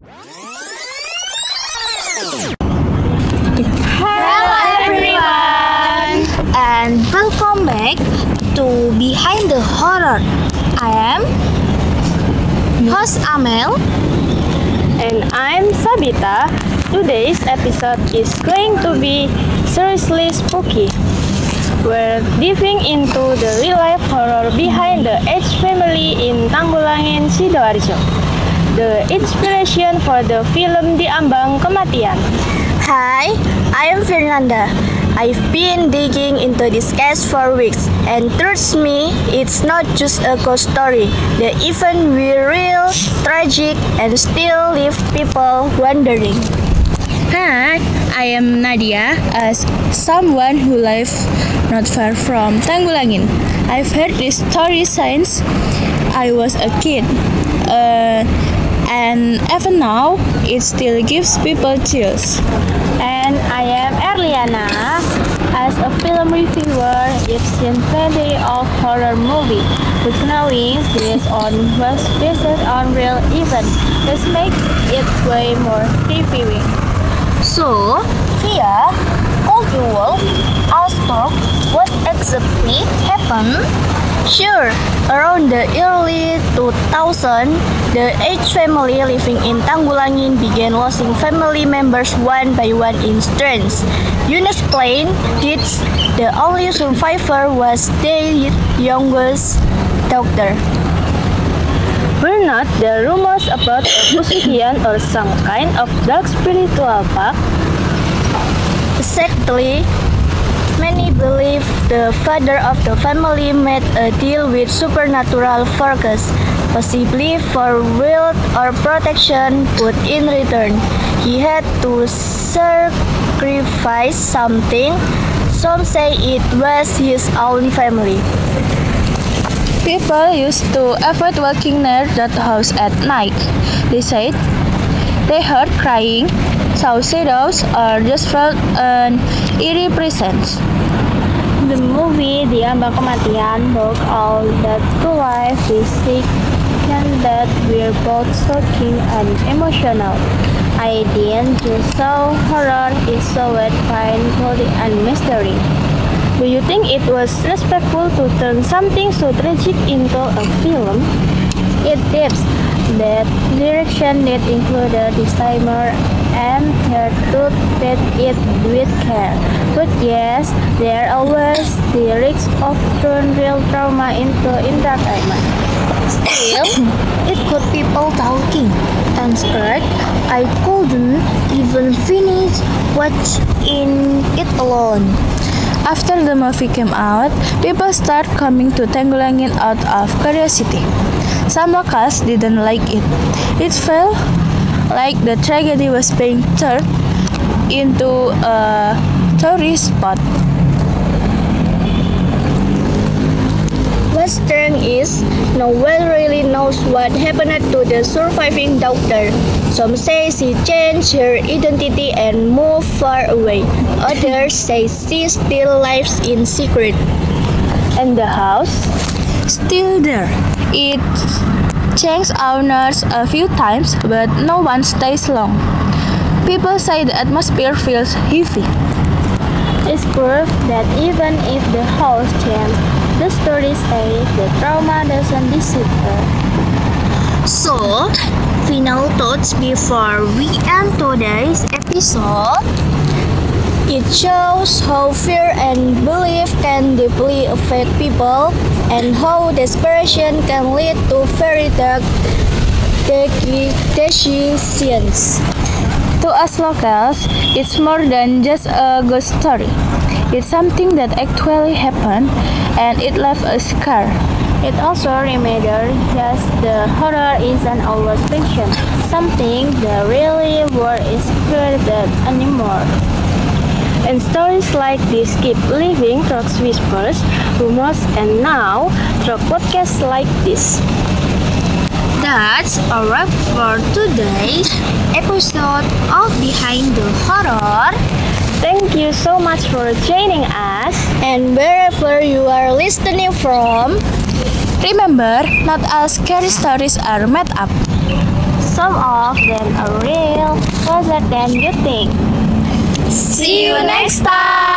Hello everyone, and welcome back to Behind the Horror. I am host Amel, And I'm Sabita. Today's episode is going to be seriously spooky. We're diving into the real-life horror behind the H family in Tanggulangin, Sidoarjo. The inspiration for the film Diambang Kematian. Hi, I am Fernanda. I've been digging into this case for weeks, and trust me, it's not just a ghost story. The events were real, tragic, and still leave people wondering. Hi, I am Nadia, as someone who lives not far from Tanggulangin. I've heard this story since I was a kid, and even now, it still gives people chills. And I am Erliana. As a film reviewer, I've seen plenty of horror movies, but knowing this one was based on real events just makes it way more reviewing. So, Via, could you walk us talk what exactly happened? Sure, around the early 2000s, the H family living in Tanggulangin began losing family members one by one in strange, unexplained deaths. The only survivor was their youngest daughter. Were not the rumors about a Pusuhian or some kind of dark spiritual pact? Exactly. Many believe the father of the family made a deal with supernatural forces, possibly for wealth or protection, but in return, he had to sacrifice something. Some say it was his own family. People used to avoid walking near that house at night. They said they heard crying, saw shadows, or just felt an eerie presence. The movie Diambang Kematian brought all that to life with scenes that were both shocking and emotional. I didn't just saw horror, it showed painful and mystery. Do you think it was respectful to turn something so tragic into a film? It did. That direction that included disclaimer and her to treat it with care. But yes, there are always the risk of turning real trauma into entertainment. Still, it got people talking and scared. I couldn't even finish watching it alone. After the movie came out, people started coming to Tanggulangin out of curiosity. Some locals didn't like it. It felt like the tragedy was being turned into a tourist spot. What's strange is, no one really knows what happened to the surviving daughter. Some say she changed her identity and moved far away. Others say she still lives in secret. And the house? Still there. It changed owners a few times, but no one stays long. People say the atmosphere feels heavy. It's proof that even if the house changed, the story stays, the trauma doesn't disappear. So, final thoughts before we end today's episode. It shows how fear and belief can deeply affect people and how desperation can lead to very dark decisions. To us locals, it's more than just a ghost story. It's something that actually happened, and it left a scar. It also reminded us the horror isn't always fiction, something the really world is created anymore. And stories like this keep living through whispers, rumors, and now through podcasts like this. That's a wrap for today's episode of Behind the Horror. Thank you so much for joining us. And wherever you are listening from, Remember, not all scary stories are made up. some of them are real, closer than you think. See you next time!